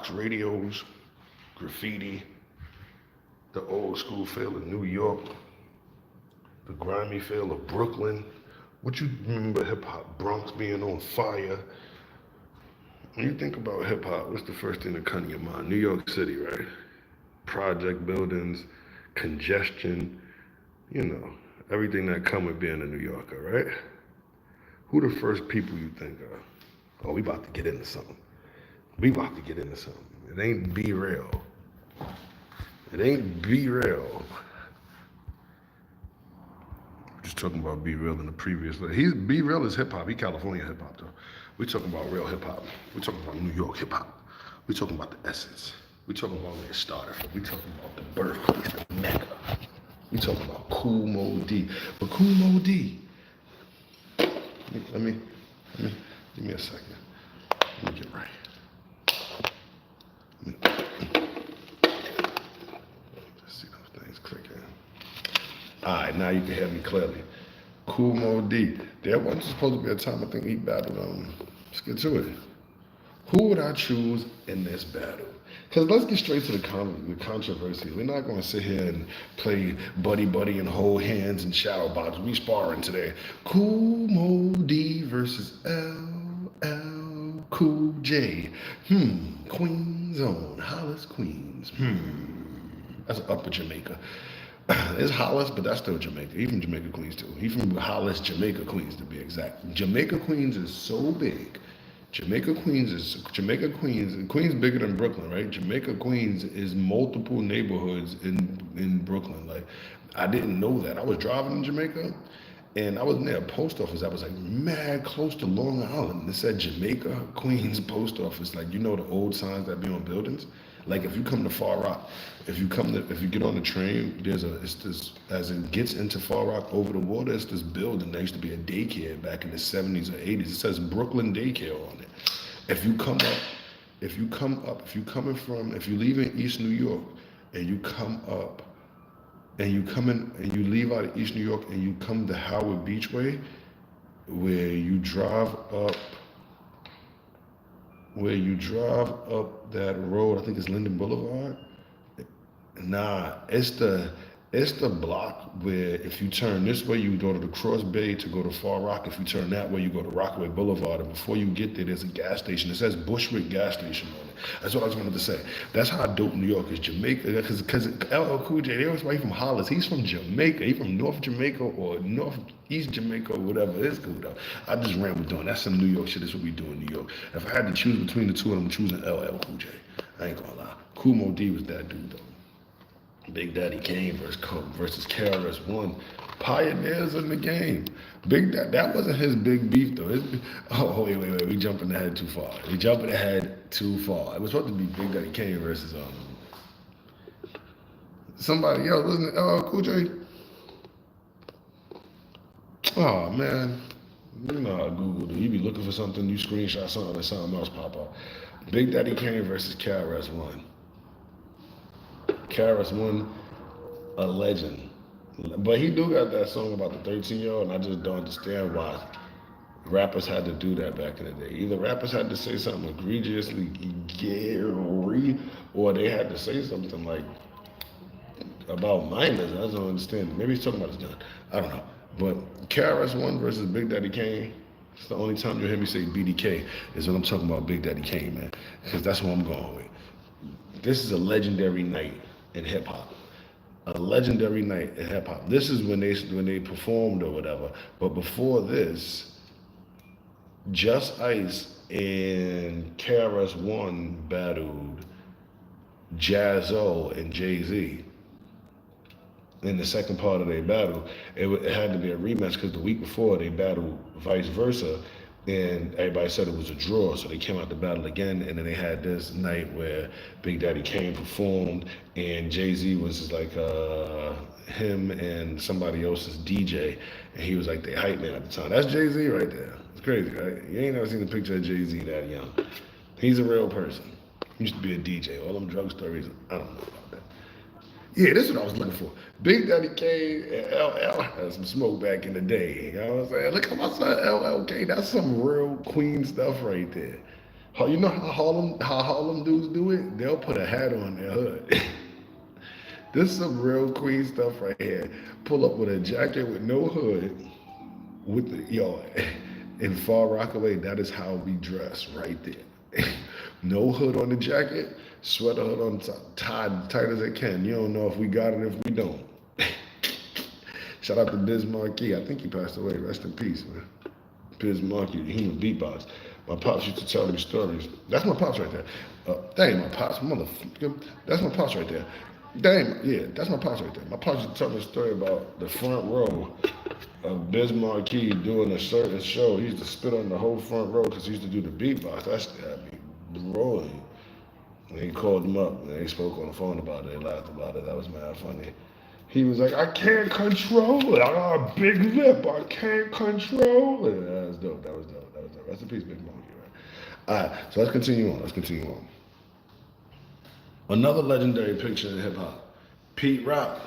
box radios, graffiti, the old school feel of New York, the grimy feel of Brooklyn. What you remember hip hop, Bronx being on fire? When you think about hip hop, what's the first thing that comes to your mind? New York City, right? Project buildings, congestion, you know, everything that come with being a New Yorker, right? Who the first people you think of? Oh, we about to get into something. We about to get into something. It ain't Be Real. It ain't Be Real. Just talking about Be Real in the previous. He's Be Real is hip hop. He California hip hop though. We talking about real hip hop. We talking about New York hip hop. We talking about the essence. We talking about where it started from. We talking about the birthplace, the mecca. We talking about Kool Moe Dee. But Kool Moe Dee. Let me, give me a second. Let me get right. Let's see those things clicking. All right, now you can hear me clearly. Kool Moe Dee. There wasn't supposed to be a time I think he battled. Let's get to it. Who would I choose in this battle? Because let's get straight to the controversy. We're not going to sit here and play buddy and hold hands and shadow box. We sparring today. Kool Moe Dee versus LL Cool J. Queens on Hollis, Queens. That's upper Jamaica. It's Hollis, but that's still Jamaica. Even Jamaica, Queens too. He from Hollis, Jamaica, Queens to be exact. Jamaica, Queens is so big. Jamaica, Queens, and Queens bigger than Brooklyn, right? Jamaica, Queens is multiple neighborhoods in Brooklyn. Like, I didn't know that. I was driving in Jamaica, and I was near a post office that was like mad close to Long Island. It said Jamaica, Queens post office. Like, you know the old signs that be on buildings? Like if you come to Far Rock, if you get on the train, it's this, as it gets into Far Rock over the water, it's this building that used to be a daycare back in the 70s or 80s. It says Brooklyn Daycare on it. If you leave in East New York and you come up and you leave out of East New York and you come to Howard Beachway, where you drive up that road, I think it's Linden Boulevard. Nah, it's the block where if you turn this way, you go to the Cross Bay to go to Far Rock. If you turn that way, you go to Rockaway Boulevard. And before you get there's a gas station. It says Bushwick gas station on it. That's what I was wanted to say. That's how dope New York is. Jamaica, because LL Cool J, they always why he from Hollis. He's from Jamaica. He's from North Jamaica or Northeast Jamaica or whatever. It's cool though. I just rambled doing. That's some New York shit. That's what we do in New York. If I had to choose between the two of them, I'm choosing LL Cool J. I ain't gonna lie. Kool Moe Dee was that dude though. Big Daddy Kane versus KRS-One, pioneers in the game. That wasn't his big beef though. Wait, we jumping ahead too far. It was supposed to be Big Daddy Kane versus somebody else, wasn't it? Cool J. Oh man, you know how Google do. You be looking for something, you screenshot something, and something else pop up. Big Daddy Kane versus KRS-One. KRS-One, a legend. But he do got that song about the 13-year-old, and I just don't understand why rappers had to do that back in the day. Either rappers had to say something egregiously gay, or they had to say something like about minors. I just don't understand. Maybe he's talking about his gun. I don't know. But KRS-One versus Big Daddy Kane, it's the only time you'll hear me say BDK is when I'm talking about Big Daddy Kane, man. Because that's what I'm going with. This is a legendary night in hip hop. A legendary night in hip hop. This is when they performed or whatever. But before this, Just Ice and KRS-One battled Jaz-O and Jay-Z. In the second part of their battle, it had to be a rematch because the week before they battled vice versa, and everybody said it was a draw, so they came out to battle again, and then they had this night where Big Daddy Kane performed, and Jay-Z was like him and somebody else's DJ, and he was like the hype man at the time. That's Jay-Z right there. It's crazy, right? You ain't never seen a picture of Jay-Z that young. He's a real person. He used to be a DJ. All them drug stories, I don't know about that. Yeah, this is what I was looking for. Big Daddy Kane and LL had some smoke back in the day. You know what I'm saying? Look at my son LL Kane. That's some real Queen stuff right there. You know how Harlem dudes do it? They'll put a hat on their hood. This is some real queen stuff right here. Pull up with a jacket with no hood, with the in Far Rockaway. That is how we dress right there. No hood on the jacket, sweater hood on top, tight as it can. You don't know if we got it, if we don't. Shout out to Biz Markie. I think he passed away. Rest in peace, man. Biz Markie, the human beatbox. My pops used to tell me stories. That's my pops right there. That ain't my pops, motherfucker. That's my pops right there. Yeah, that's my pops right there. My pops used to tell me a story about the front row of Biz Markie doing a certain show. He used to spit on the whole front row because he used to do the beatbox. That shit had me rolling. And he called him up and they spoke on the phone about it. They laughed about it. That was mad funny. He was like, I can't control it. I got a big lip. I can't control it. That was dope. That was dope. That was dope. Rest in peace, Big Monkey, right? All right, so let's continue on. Another legendary picture in hip hop. Pete Rock.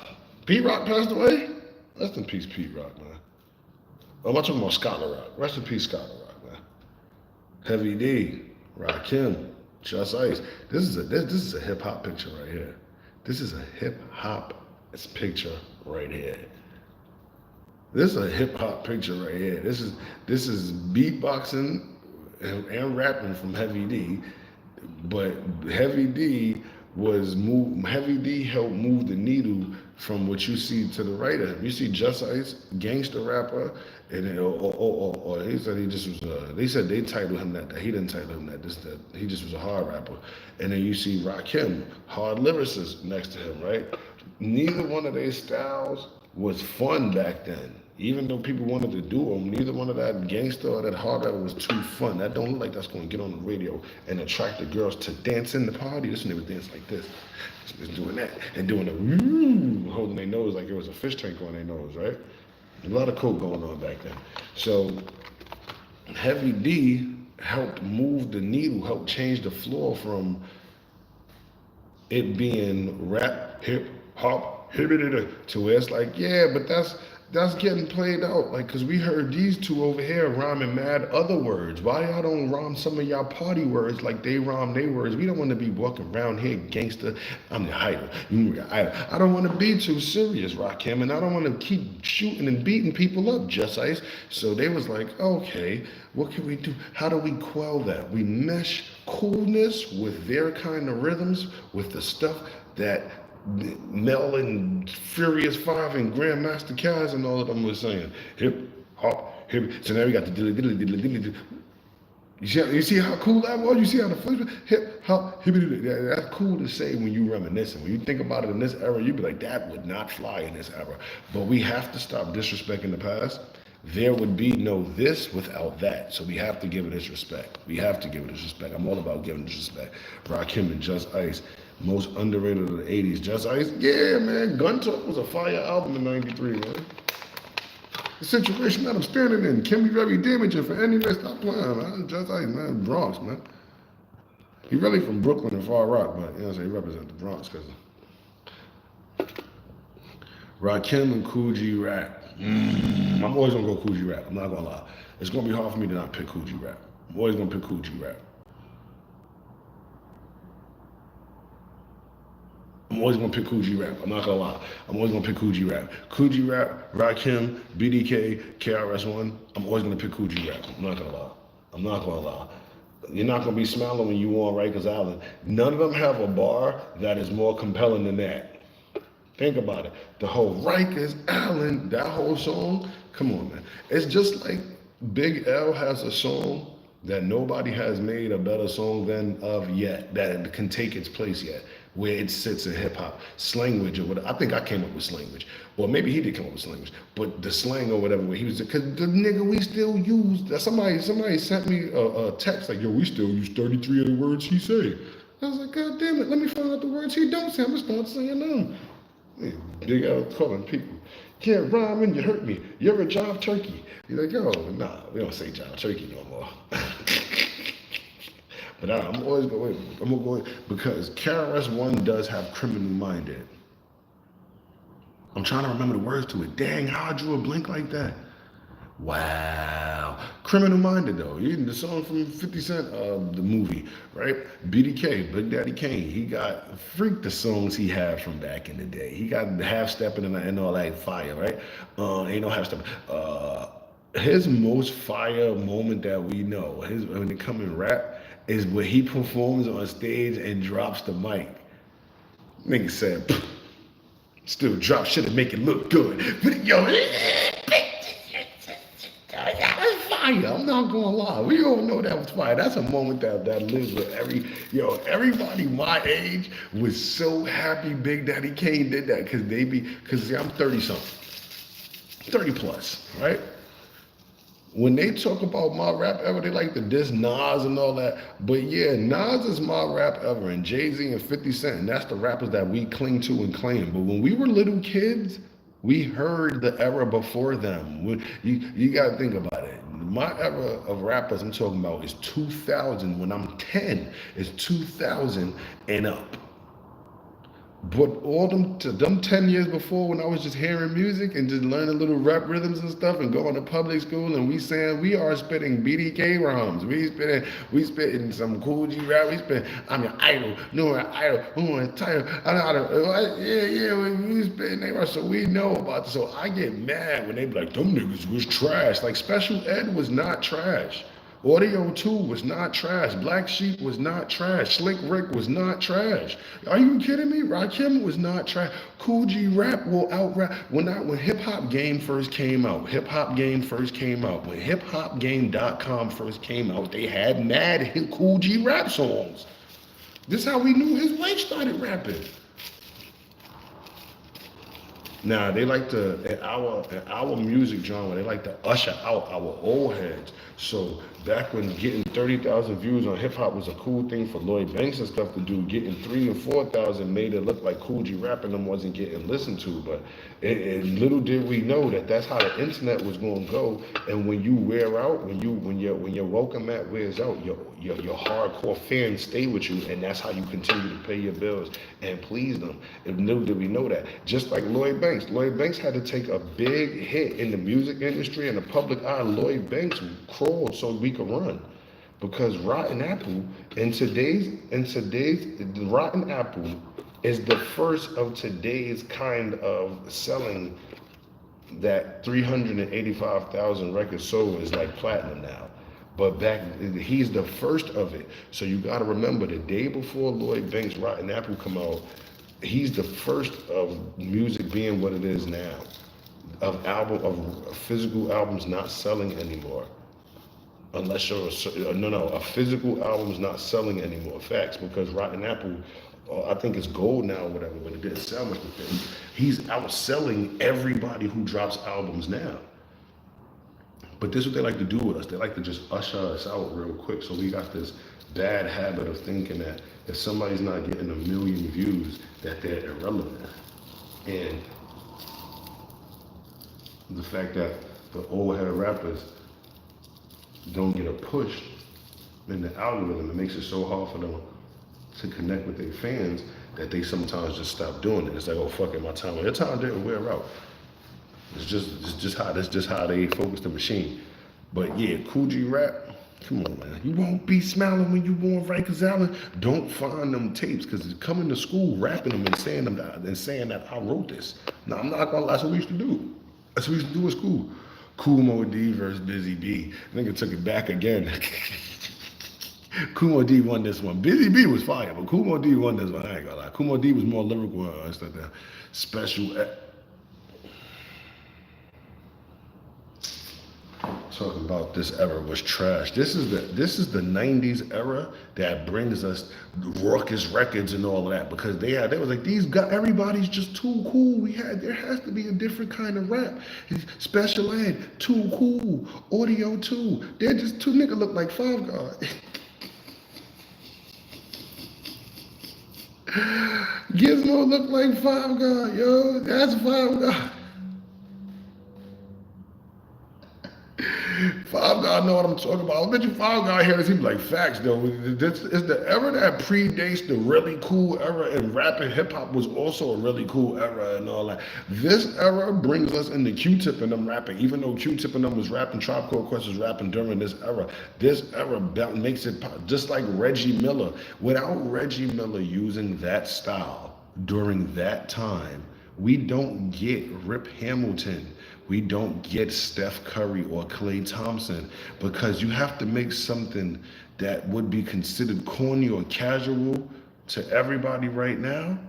Pete Rock passed away? Rest in peace, Pete Rock, man. I'm not talking about Scholar Rock. Rest in peace, Scholar Rock, man. Heavy D, Rakim, Just Ice. This is a hip hop picture right here. This is a hip hop picture right here. This is a hip hop picture right here. This is beatboxing and rapping from Heavy D, but Heavy D helped move the needle from what you see to the right of him. You see Just Ice, gangster rapper, and then, or he said he just was. They said they titled him that. He didn't title him that. He just was a hard rapper. And then you see Rakim, hard lyricist next to him, right? Neither one of their styles was fun back then. Even though people wanted to do them, neither one of that gangster or that hard rapper was too fun. That don't look like that's going to get on the radio and attract the girls to dance in the party. This nigga dance like this. Just doing that and doing the holding their nose like it was a fish tank on their nose, right? A lot of coke going on back then. So Heavy D helped move the needle, helped change the floor from it being rap, hip hop, to where it's like, yeah, but that's getting played out. Like, cause we heard these two over here rhyming mad other words. Why y'all don't rhyme some of y'all party words like they rhyme their words? We don't want to be walking around here gangster. I'm the hider. I don't want to be too serious, Rakim, and I don't want to keep shooting and beating people up, Just Ice. So they was like, okay, what can we do? How do we quell that? We mesh coolness with their kind of rhythms, with the stuff that Mel and Furious Five and Grandmaster Caz and all of them was saying. Hip hop, hip. So now we got the dilly. You see how cool that was? You see how the flip hip hop, hip. That's cool to say when you reminiscing. When you think about it in this era, you'd be like, that would not fly in this era. But we have to stop disrespecting the past. There would be no this without that. So we have to give it its respect. I'm all about giving it its respect. Rakim and Just Ice. Most underrated of the 80s. Just Ice, yeah, man. Gun Talk was a fire album in '93, man. The situation that I'm standing in can be very damaging for any rest. Stop playing, man. Just Ice, man. Bronx, man. He really from Brooklyn and Far Rock, but you know what I'm saying? He represent the Bronx, cause Rakim and Kool G Rap. I'm always gonna go Kool G Rap. I'm not gonna lie. It's gonna be hard for me to not pick Kool G Rap. I'm always gonna pick Kool G Rap. I'm always gonna pick Kool G Rap. I'm not gonna lie. I'm always gonna pick Kool G Rap. Kool G Rap, Rakim, BDK, KRS-One. I'm always gonna pick Kool G Rap. I'm not gonna lie. You're not gonna be smiling when you on Rikers Island. None of them have a bar that is more compelling than that. Think about it. The whole Rikers Island, that whole song. Come on, man. It's just like Big L has a song that nobody has made a better song than of yet, that can take its place yet, where it sits in hip hop. Slanguage or whatever. I think I came up with Slanguage. Or maybe he did come up with Slanguage. But the slang or whatever, where he was, because the nigga we still use, somebody sent me a text like, yo, we still use 33 of the words he said. I was like, God damn it, let me find out the words he don't say. I'm gonna start saying them. Big L calling people. Can't rhyme and you hurt me. You ever jive turkey? You're like, yo, nah, we don't say jive turkey no more. But I'm always going because KRS-One does have Criminal Minded. I'm trying to remember the words to it. Dang, how I drew a blank like that. Wow. Criminal Minded though. Even the song from 50 Cent, the movie, right? BDK, Big Daddy Kane. He got freak the songs he had from back in the day. He got half stepping and all that fire, right? Ain't no half stepping. His most fire moment that we know, his when it come in rap, is when he performs on stage and drops the mic. Nigga said, "Pfft, still drop shit and make it look good. But yo, fire. I'm not gonna lie. We all know that was fire. That's a moment that lives with everybody my age was so happy Big Daddy Kane did that because I'm 30 something. 30 plus, right? When they talk about my rap ever, they like to diss Nas and all that. But yeah, Nas is my rap ever, and Jay-Z and 50 Cent, and that's the rappers that we cling to and claim. But when we were little kids, we heard the era before them. You gotta think about it. My era of rappers I'm talking about is 2000. When I'm 10, it's 2000 and up. But all them 10 years before, when I was just hearing music and just learning little rap rhythms and stuff and going to public school, and we are spitting BDK rhymes. We spitting some Kool G rap. We spitting I'm your idol, no idol, who is title. We spitting they rap, so we know about this. So I get mad when they be like, them niggas was trash. Like Special Ed was not trash. Audio 2 was not trash. Black Sheep was not trash. Slick Rick was not trash. Are you kidding me? Rakim was not trash. Kool G Rap will out-rap. When Hip Hop Game first came out, when hiphopgame.com first came out, they had mad Kool G Rap songs. This is how we knew his wife started rapping. Now they like to in our music genre, they like to usher out our old heads. So back when getting 30,000 views on hip hop was a cool thing for Lloyd Banks and stuff to do, getting 3,000 and 4,000 made it look like Kool G rapping them wasn't getting listened to. But little did we know that's how the internet was going to go. And when you wear out, when your welcome mat wears out, your hardcore fans stay with you, and that's how you continue to pay your bills and please them. And little did we know that. Just like Lloyd Banks. Lloyd Banks had to take a big hit in the music industry and the public eye. Lloyd Banks crawled so we could run. Because Rotten Apple in today's Rotten Apple is the first of today's kind of selling that 385,000 records sold is like platinum now. But he's the first of it. So you got to remember the day before Lloyd Banks' Rotten Apple come out, he's the first of music being what it is now. Of physical albums not selling anymore. Unless a physical album's not selling anymore. Facts, because Rotten Apple, I think it's gold now or whatever, but it didn't sell much with him. He's outselling everybody who drops albums now. But this is what they like to do with us. They like to just usher us out real quick. So we got this bad habit of thinking that if somebody's not getting 1 million views, that they're irrelevant. And the fact that the old head rappers don't get a push in the algorithm, it makes it so hard for them to connect with their fans that they sometimes just stop doing it. It's like, oh fuck it, my time. Your time didn't wear out. It's just how they focus the machine. But yeah, Kool G Rap, come on man. You won't be smiling when you on Rikers Island. Don't find them tapes, because coming to school rapping them and saying that I wrote this. Now I'm not gonna lie, that's what we used to do. That's what we used to do at school. Kool Moe Dee versus Busy B. Nigga took it back again. Kool Moe Dee won this one. Busy B was fire, but Kool Moe Dee won this one. I ain't gonna lie. Kool Moe Dee was more lyrical and stuff there. Special. Talking about this era was trash. This is the 90s era that brings us ruckus records and all of that, because they was like, everybody's just too cool. There has to be a different kind of rap. Special Ed, too cool. Audio 2, they're just two niggas look like Five God. Gizmo look like Five God, yo. That's Five God. Five God know what I'm talking about. I bet you Five God hears he be like, facts though. This is the era that predates the really cool era, and rap and hip hop was also a really cool era and all that. This era brings us into Q-Tip and them rapping, even though Q-Tip and them was rapping, Tribe Called Quest was rapping during this era. This era makes it just like Reggie Miller. Without Reggie Miller using that style during that time, we don't get Rip Hamilton. We don't get Steph Curry or Klay Thompson, because you have to make something that would be considered corny or casual to everybody right now.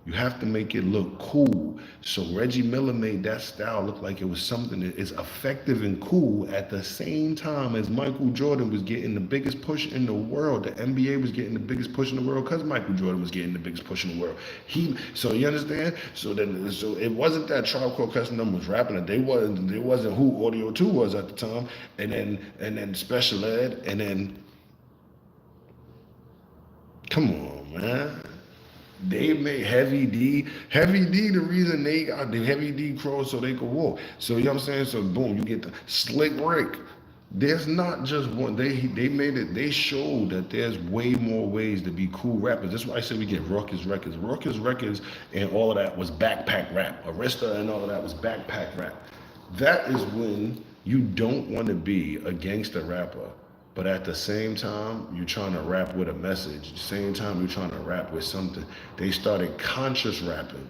You have to make it look cool. So Reggie Miller made that style look like it was something that is effective and cool at the same time as Michael Jordan was getting the biggest push in the world. The NBA was getting the biggest push in the world because Michael Jordan was getting the biggest push in the world. So you understand? So it wasn't that Tribe Called Quest was rapping it. It wasn't who Audio 2 was at the time, and then Special Ed, and then come on, man. They made Heavy D. Heavy D, the reason they got the Heavy D crows so they could walk. So you know what I'm saying? So boom, you get the Slick Rick. There's not just one. They made it. They showed that there's way more ways to be cool rappers. That's why I said we get Ruckus Records. Ruckus Records and all of that was backpack rap. Arista and all of that was backpack rap. That is when you don't want to be a gangster rapper, but at the same time, you're trying to rap with a message. At the same time, you're trying to rap with something. They started conscious rapping.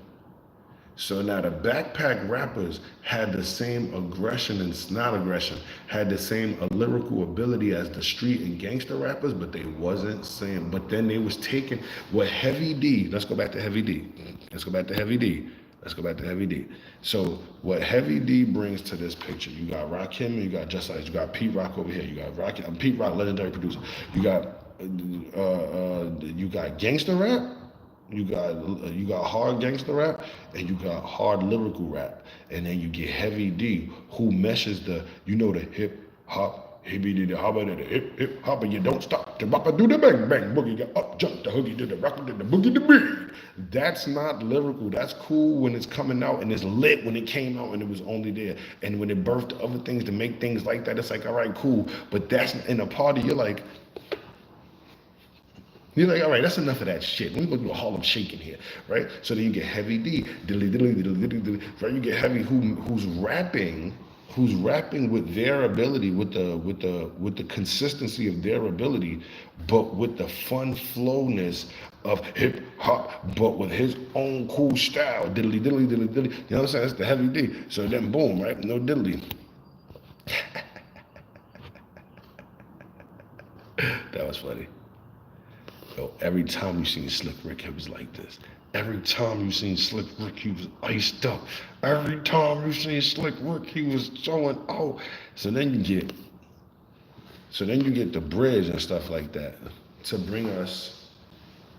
So now the backpack rappers had the same aggression and not aggression, had the same lyrical ability as the street and gangster rappers, but they wasn't saying, but then they was taking what Heavy D, let's go back to Heavy D. Let's go back to Heavy D. Let's go back to Heavy D. So what Heavy D brings to this picture, you got Rakim, you got Just Ice, you got Pete Rock over here, you got Pete Rock, legendary producer. You got gangster rap, you got hard gangster rap, and you got hard lyrical rap, and then you get Heavy D, who meshes the hip hop. He be the hop and the hip hop, and you don't stop. The bopper do the bang bang boogie, get up jump the hoogie, do the rock, do the boogie the beat. That's not lyrical. That's cool when it's coming out, and it's lit when it came out and it was only there. And when it birthed other things to make things like that, it's like, all right, cool. But that's in a party, you're like, all right, that's enough of that shit. Let me go do a Harlem shaking here, right? So then you get Heavy D, diddly diddly diddly diddly diddly, right? You get Heavy who's rapping with their ability, with the consistency of their ability, but with the fun flowness of hip hop, but with his own cool style, diddly diddly diddly diddly. You know what I'm saying? That's the Heavy D. So then boom, right? No diddly. That was funny. Yo, every time you seen Slick Rick, it was like this. Every time you seen Slick Rick, he was iced up. Every time you seen Slick Rick, he was showing out. So then you get the bridge and stuff like that to bring us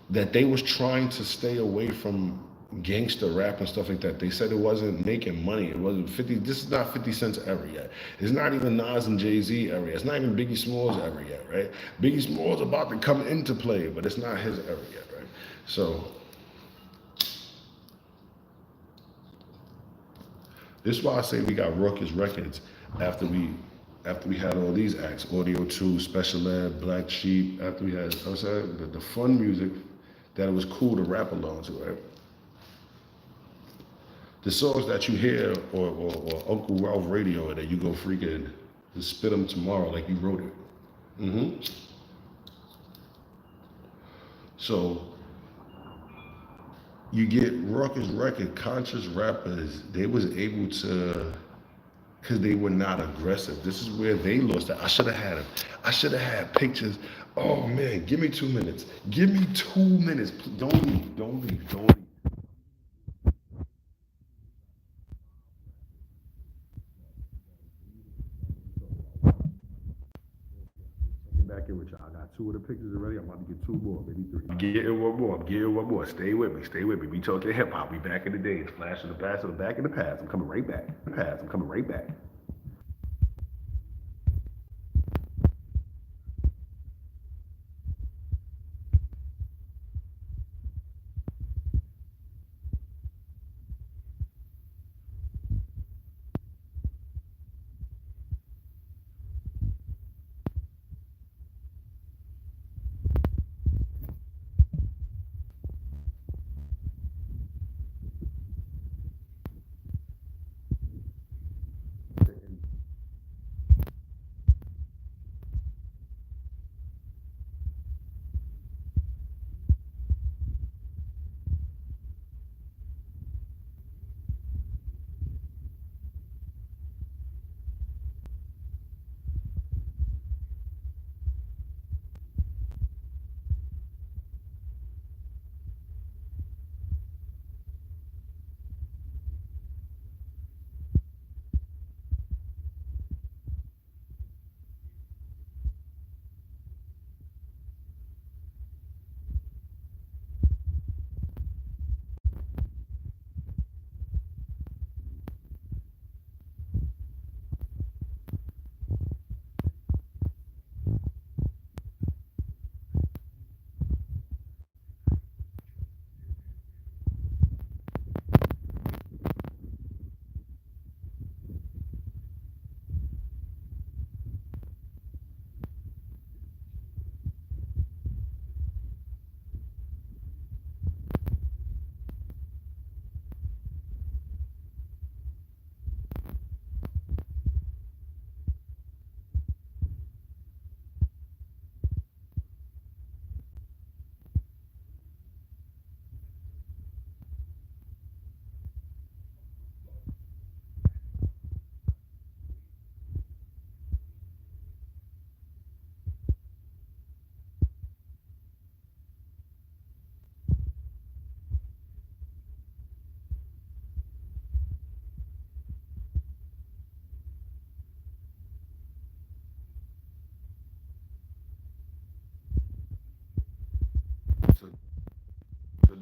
that they was trying to stay away from gangster rap and stuff like that. They said it wasn't making money. It wasn't 50. This is not 50 Cent's era yet. It's not even Nas and Jay-Z era. It's not even Biggie Smalls era yet, right? Biggie Smalls about to come into play, but it's not his era yet, right? So this is why I say we got Ruckus Records after we had all these acts, Audio 2, Special Ed, Black Sheep, after we had, I was saying, the fun music that it was cool to rap along to, right? The songs that you hear or Uncle Ralph radio that you go freaking spit them tomorrow like you wrote it. So you get Ruckus Record, conscious rappers, they was able to, because they were not aggressive. This is where they lost it. I should have had pictures. Oh man, give me 2 minutes. Give me 2 minutes. Don't leave. Back in with y'all. I got 2 of the pictures already. I'm about to get 2 more, maybe 3. I'm getting one more. Stay with me. We talking hip hop. We back in the days. Flash of the past, and back in the past. I'm coming right back.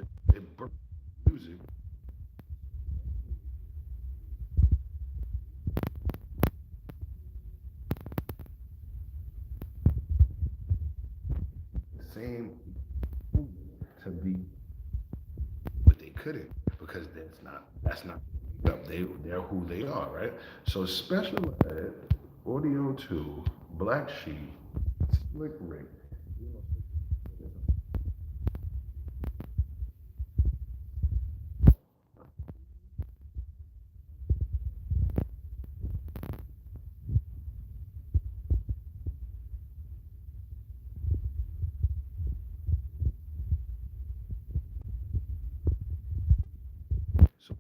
what they birthed music. Same to be, but they couldn't because they're who they are, right? So Special Ed, Audio 2, Black Sheep, Slick Rick. So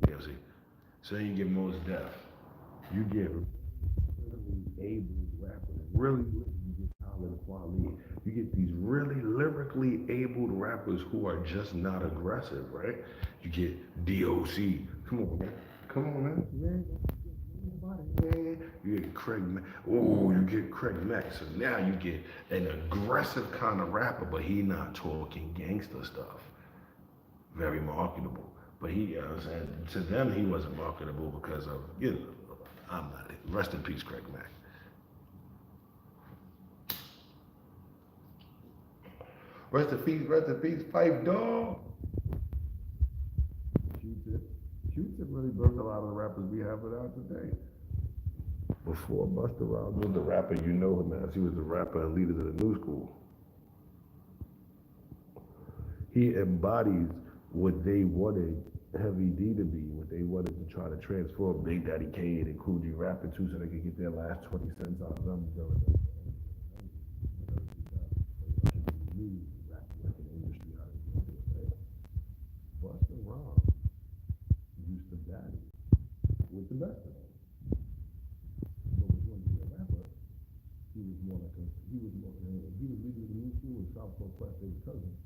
yeah, see. So then you get Most Def. You get really able rappers, you get Talib Kweli. You get these really lyrically able rappers who are just not aggressive, right? You get DOC. Come on, man. Come on, man. Yeah. You get Craig Mack. Oh, you get Craig Mack. So now you get an aggressive kind of rapper, but he not talking gangster stuff. Very marketable. But he, to them, he wasn't marketable because of, I'm not it. Rest in peace, Craig Mack. Rest in peace, Fife Dog. Q-Tip really birthed a lot of the rappers we have without today. Before Busta Rhymes was the rapper, you know him as. He was the rapper and leader of the new school. He embodies what they wanted Heavy D to be, what they wanted to try to transform Big Daddy Kane and Kool G rapping to so they could get their last 20 cents out of them during the rap record industry how they do it, right? Busta Rhymes used to battle with the best of them. But was going to be a rapper, he was more like he was leading the new school with Southpaw Quest, his cousin.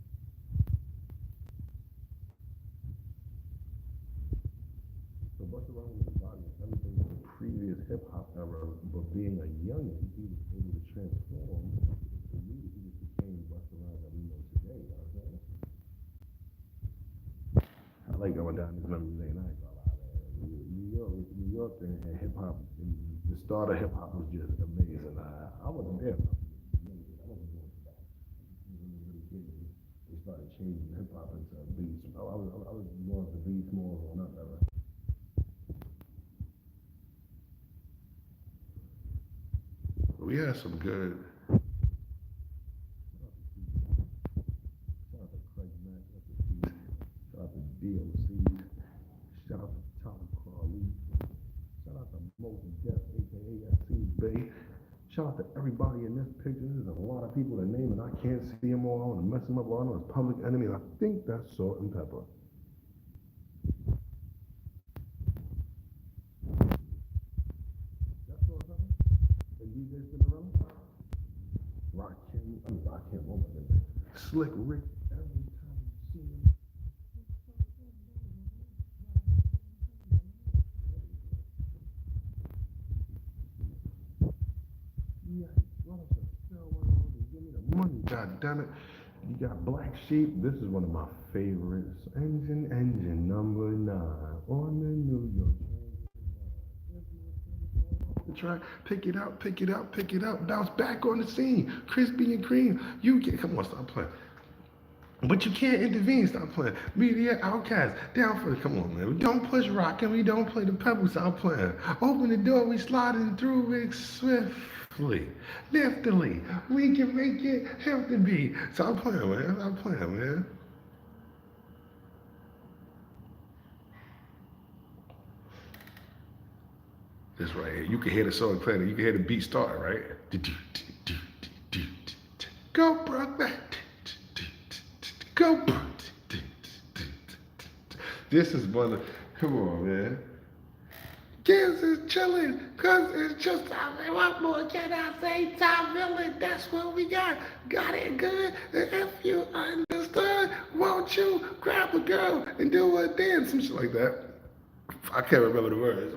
So Busta Rhymes was embodying everything in the previous hip hop era, but being a youngin, he was able to transform the music. He just became Busta Rhymes that we know today. You know what I'm saying? I like going down this memory lane. I ain't gonna lie, man. New York and hip hop, the start of hip hop was just amazing. I wasn't there. I wasn't doing that. They started changing hip hop into beats. I was going to beats more on up ever. We had some good. Shout out to Craig Mack, shout out to DOC, shout out to Talib Kweli, shout out to Mos Def, aka FC Bay. Shout out to everybody in this picture. There's a lot of people that name and I can't see them all. I want to mess them up. All I know is Public Enemy. I think that's Salt and Pepper. That's Salt and Pepper? And DJ Cinderella? Rakim, oh my goodness. Slick Rick, every time you see him. Yeah, what else? Give me the money, god damn it. You got Black Sheep. This is one of my favorites. Engine number 9 on the New York. Try pick it up, bounce back on the scene, crispy and cream. You get, come on, stop playing. But you can't intervene, stop playing. Media outcast, down for it, come on, man. We don't push rock and we don't play the pebble, stop playing. Open the door, we sliding through it swiftly, liftily. We can make it have to be. Stop playing, man. Stop playing, man. This right here. You can hear the song playing. You can hear the beat starting, right? Go, Brock. Go. This is one of, come on, man. Kids is chilling, cause it's just what more can I say? Top villain, that's what we got. Got it good. If you understand. stud, won't you grab a girl and do a dance? Some shit like that. I can't remember the words.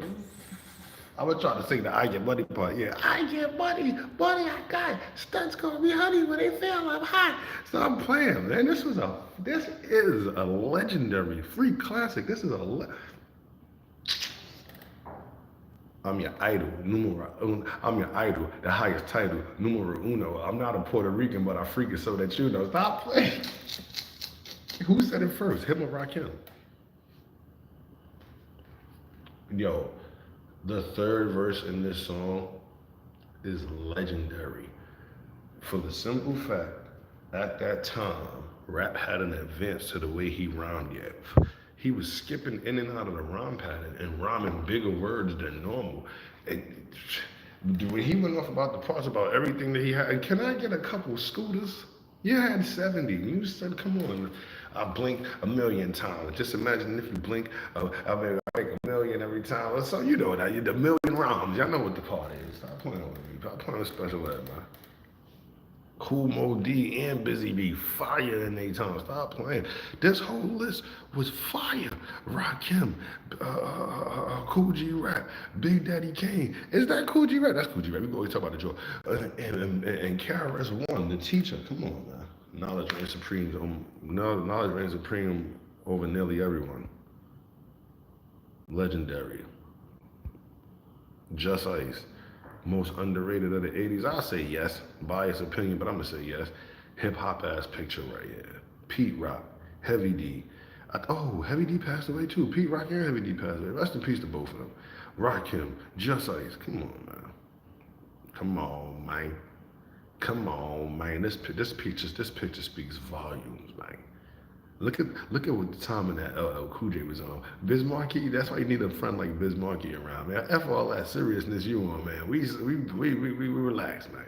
I was trying to sing the I get money part. Yeah, I get money, money I got. Studs call me honey when they feel I'm hot. So I'm playing, man. This is a legendary free classic. I'm your idol, numero uno. I'm your idol, the highest title, numero uno. I'm not a Puerto Rican, but I freak it so that you know. Stop playing. Who said it first? Him or Rakim? Yo, the third verse in this song is legendary. For the simple fact, at that time, rap had an advance to the way he rhymed yet. He was skipping in and out of the rhyme pattern and rhyming bigger words than normal. And when he went off about the parts about everything that he had, can I get a couple scooters? You had 70. You said, come on. I blink a million times. Just imagine if you blink, I make a million every time. So you know that, the million rhymes. Y'all know what the part is. Stop playing with me. Stop playing with special ed, man. Kool Moe Dee and Busy Bee, fire in their time. Stop playing. This whole list was fire. Rakim, Kool G Rap, Big Daddy Kane. Is that Kool G Rap? That's Kool G Rap. We always talk about the joy. And KRS-One, the teacher. Come on, man. Knowledge reigns supreme. Knowledge reigns supreme over nearly everyone. Legendary. Just Ice. Most underrated of the 80s, I'll say yes. Biased opinion, but I'm gonna say yes. Hip hop ass picture right here. Pete Rock, Heavy D. Heavy D passed away too. Pete Rock and Heavy D passed away. Rest in peace to both of them. Rakim, Just Ice. Come on, man. Come on, man. Come on, man. This picture speaks volumes, man. Look at what the time in that LL Cool J was on. Biz Markie, that's why you need a friend like Biz Markie around, man. F all that seriousness you on, man. We relax, man.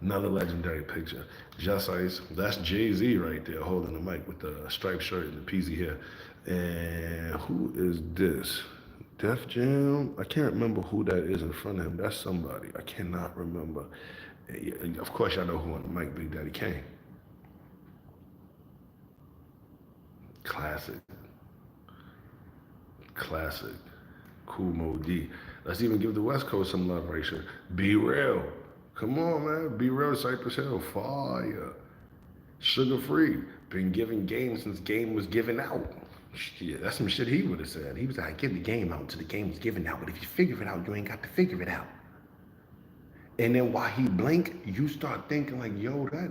Another legendary picture. Just Ice, that's Jay-Z right there holding the mic with the striped shirt and the peasy hair. And who is this? Def Jam? I can't remember who that is in front of him. That's somebody. I cannot remember. Of course, y'all know who on the mic, Big Daddy Kane. Classic. Kool Moe Dee. Let's even give the West Coast some love right here. Be Real. Come on, man. Be Real, Cypress Hill. Fire. Sugar Free. Been giving game since game was given out. Yeah, that's some shit he would have said. He was like, give the game out until the game was given out. But if you figure it out, you ain't got to figure it out. And then while he blink, you start thinking like, yo, that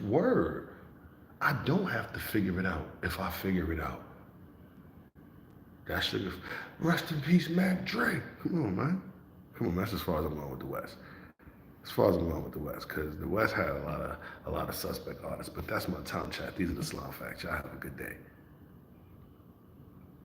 word. I don't have to figure it out if I figure it out. That sugar. Rest in peace, Mac Dre. Come on, man. Come on, that's as far as I'm going with the West. As far as I'm going with the West, because the West had a lot of suspect artists, but that's my time chat. These are the Slum Facts. Y'all have a good day.